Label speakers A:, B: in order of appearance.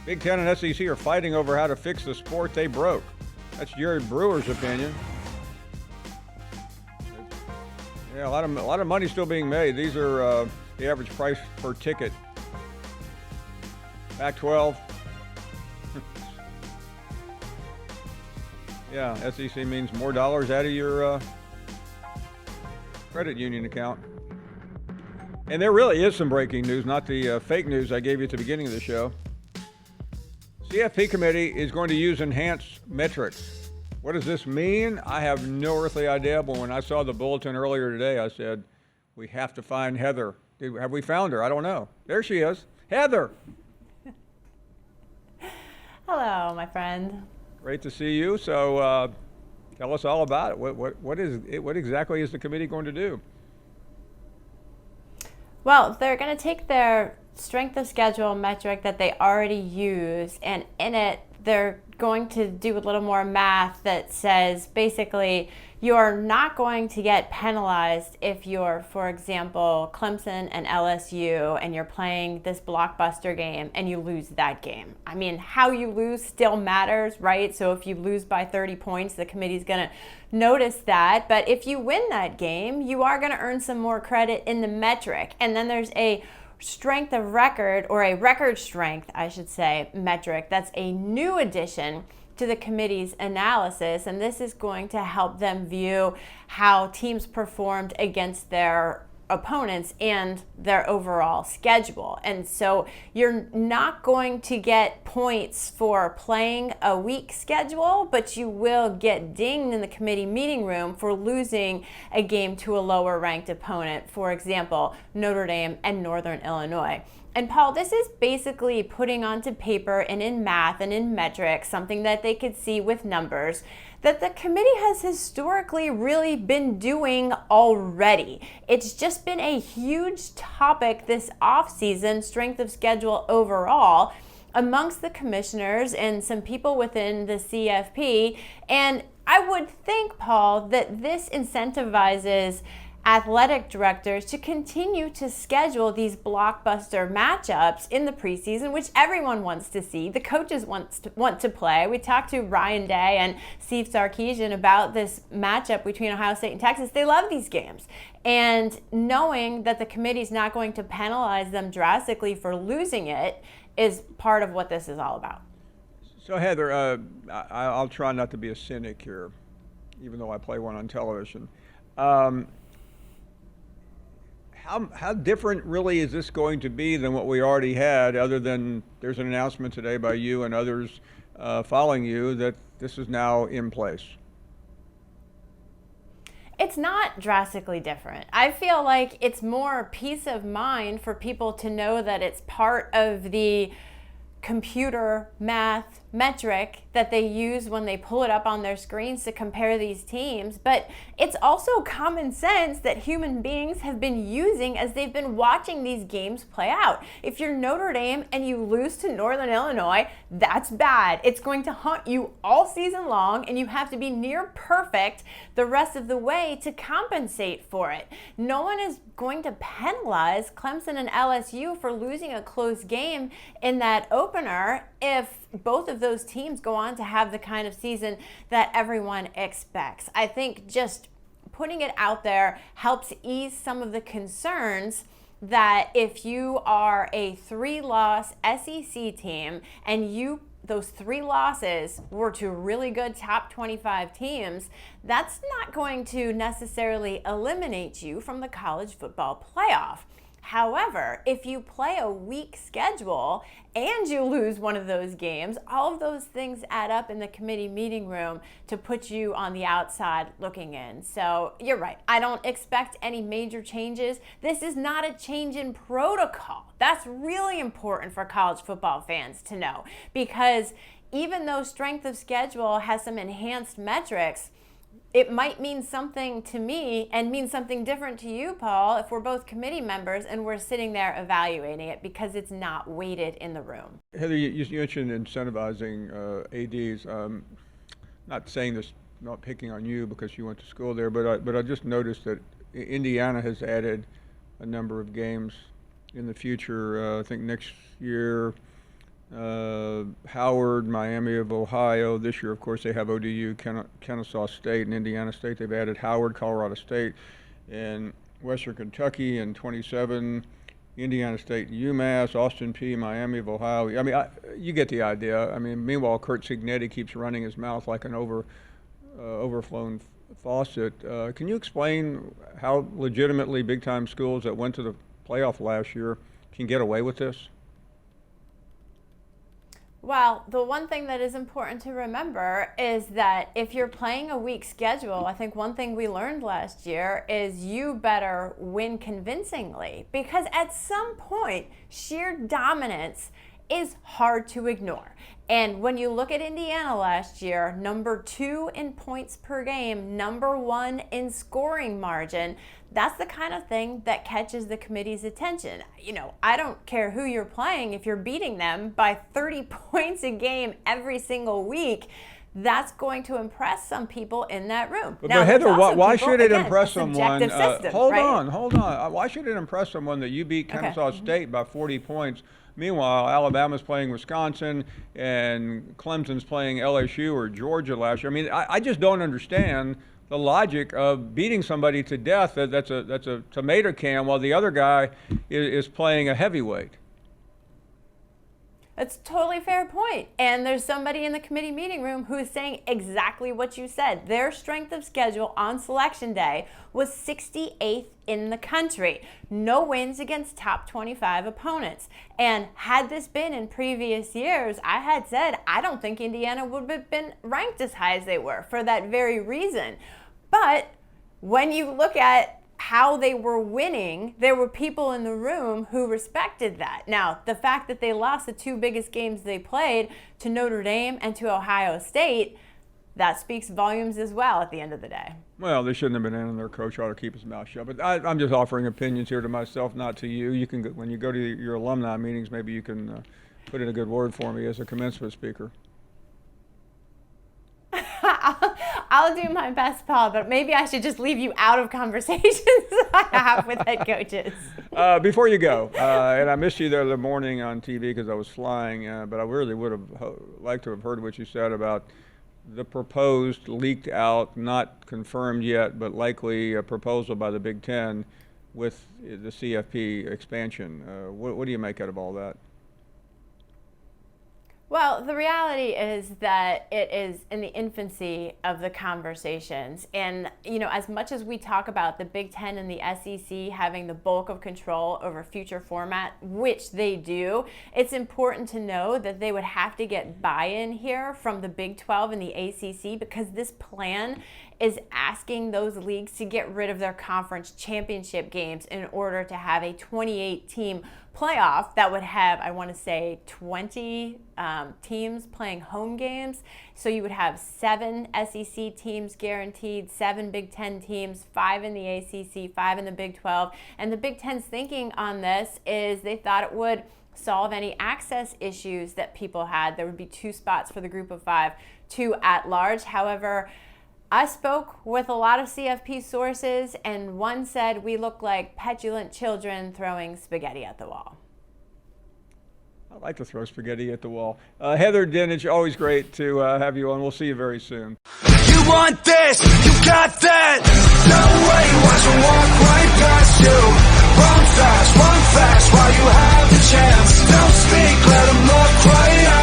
A: Big Ten and SEC are fighting over how to fix the sport they broke. That's Jerry Brewer's opinion. Yeah, a lot of money still being made. These are the average price per ticket. Pac-12. Yeah, SEC means more dollars out of your credit union account. And there really is some breaking news, not the fake news I gave you at the beginning of the show. CFP Committee is going to use enhanced metrics. What does this mean? I have no earthly idea, but when I saw the bulletin earlier today, I said, we have to find Heather. Have we found her? I don't know. There she is. Heather.
B: Hello, my friend.
A: Great to see you. So tell us all about it. What exactly is the committee going to do?
B: Well, they're going to take their strength of schedule metric that they already use, and in it, they're going to do a little more math that says basically you're not going to get penalized if you're, for example, Clemson and LSU and you're playing this blockbuster game and you lose that game. I mean, how you lose still matters, right? So if you lose by 30 points, the committee's going to notice that. But if you win that game, you are going to earn some more credit in the metric. And then there's a strength of record, or a record strength, I should say, metric. That's a new addition to the committee's analysis, and this is going to help them view how teams performed against their opponents and their overall schedule. And so you're not going to get points for playing a weak schedule, but you will get dinged in the committee meeting room for losing a game to a lower ranked opponent, for example, Notre Dame and Northern Illinois. And Paul, this is basically putting onto paper and in math and in metrics, something that they could see with numbers, that the committee has historically really been doing already. It's just been a huge topic this offseason, strength of schedule overall, amongst the commissioners and some people within the CFP. And I would think, Paul, that this incentivizes athletic directors to continue to schedule these blockbuster matchups in the preseason, which everyone wants to see. The coaches want to play. We talked to Ryan Day and Steve Sarkisian about this matchup between Ohio State and Texas. They love these games. And knowing that the committee's not going to penalize them drastically for losing it is part of what this is all about.
A: So Heather, I'll try not to be a cynic here, even though I play one on television. How different really is this going to be than what we already had, other than there's an announcement today by you and others following you that this is now in place?
B: It's not drastically different. I feel like it's more peace of mind for people to know that it's part of the computer math metric that they use when they pull it up on their screens to compare these teams. But it's also common sense that human beings have been using as they've been watching these games play out. If you're Notre Dame and you lose to Northern Illinois, that's bad. It's going to haunt you all season long, and you have to be near perfect the rest of the way to compensate for it. No one is going to penalize Clemson and LSU for losing a close game in that opener if both of those teams go on to have the kind of season that everyone expects. I think just putting it out there helps ease some of the concerns that if you are a 3-loss SEC team and those 3 losses were to really good top 25 teams, that's not going to necessarily eliminate you from the college football playoff. However, if you play a weak schedule and you lose one of those games, all of those things add up in the committee meeting room to put you on the outside looking in. So you're right. I don't expect any major changes. This is not a change in protocol. That's really important for college football fans to know, because even though strength of schedule has some enhanced metrics, it might mean something to me and mean something different to you, Paul, if we're both committee members and we're sitting there evaluating it, because it's not weighted in the room.
A: Heather, you mentioned incentivizing ADs. Not saying this, not picking on you because you went to school there, but I just noticed that Indiana has added a number of games in the future. I think next year, Howard, Miami of Ohio. This year, of course, they have ODU, Kennesaw State, and Indiana State. They've added Howard, Colorado State, and Western Kentucky, and 27, Indiana State, and UMass, Austin P, Miami of Ohio. I mean, you get the idea. I mean, meanwhile, Kurt Cignetti keeps running his mouth like an overflown faucet. Can you explain how legitimately big-time schools that went to the playoff last year can get away with this?
B: Well, the one thing that is important to remember is that if you're playing a weak schedule, I think one thing we learned last year is you better win convincingly, because at some point, sheer dominance is hard to ignore. And when you look at Indiana last year, number 2 in points per game, number 1 in scoring margin, that's the kind of thing that catches the committee's attention. You know, I don't care who you're playing. If you're beating them by 30 points a game every single week, that's going to impress some people in that room.
A: But Heather, why should it impress someone? Hold
B: right?
A: on. Why should it impress someone that you beat Kennesaw State by 40 points? Meanwhile, Alabama's playing Wisconsin and Clemson's playing LSU or Georgia last year. I mean, I just don't understand the logic of beating somebody to death that's a tomato can while the other guy is playing a heavyweight.
B: That's a totally fair point. And there's somebody in the committee meeting room who is saying exactly what you said. Their strength of schedule on selection day was 68th in the country. No wins against top 25 opponents. And had this been in previous years, I had said I don't think Indiana would have been ranked as high as they were for that very reason. But when you look at how they were winning, there were people in the room who respected that. Now, the fact that they lost the 2 biggest games they played to Notre Dame and to Ohio State, that speaks volumes as well at the end of the day.
A: Well, they shouldn't have been in, and their coach ought to keep his mouth shut. But I'm just offering opinions here to myself, not to you. You can, when you go to your alumni meetings, maybe you can put in a good word for me as a commencement speaker.
B: I'll do my best, Paul, but maybe I should just leave you out of conversations I have with head coaches.
A: Before you go, and I missed you there the morning on TV because I was flying, but I really would have liked to have heard what you said about the proposed, leaked out, not confirmed yet, but likely a proposal by the Big Ten with the CFP expansion. What do you make out of all that?
B: Well, the reality is that it is in the infancy of the conversations. And, you know, as much as we talk about the Big Ten and the SEC having the bulk of control over future format, which they do, it's important to know that they would have to get buy-in here from the Big 12 and the ACC, because this plan is asking those leagues to get rid of their conference championship games in order to have a 28-team playoff that would have, I want to say, 20 teams playing home games. So you would have 7 SEC teams guaranteed, 7 Big Ten teams, 5 in the ACC, 5 in the Big 12. And the Big Ten's thinking on this is they thought it would solve any access issues that people had. There would be 2 spots for the group of 5, 2 at large. However, I spoke with a lot of CFP sources, and one said we look like petulant children throwing spaghetti at the wall.
A: I like to throw spaghetti at the wall. Heather Dinich, always great to have you on. We'll see you very soon.
C: You want this, you got that. No way, watch them walk right past you. Run fast while you have the chance. Don't speak, let them look right at you.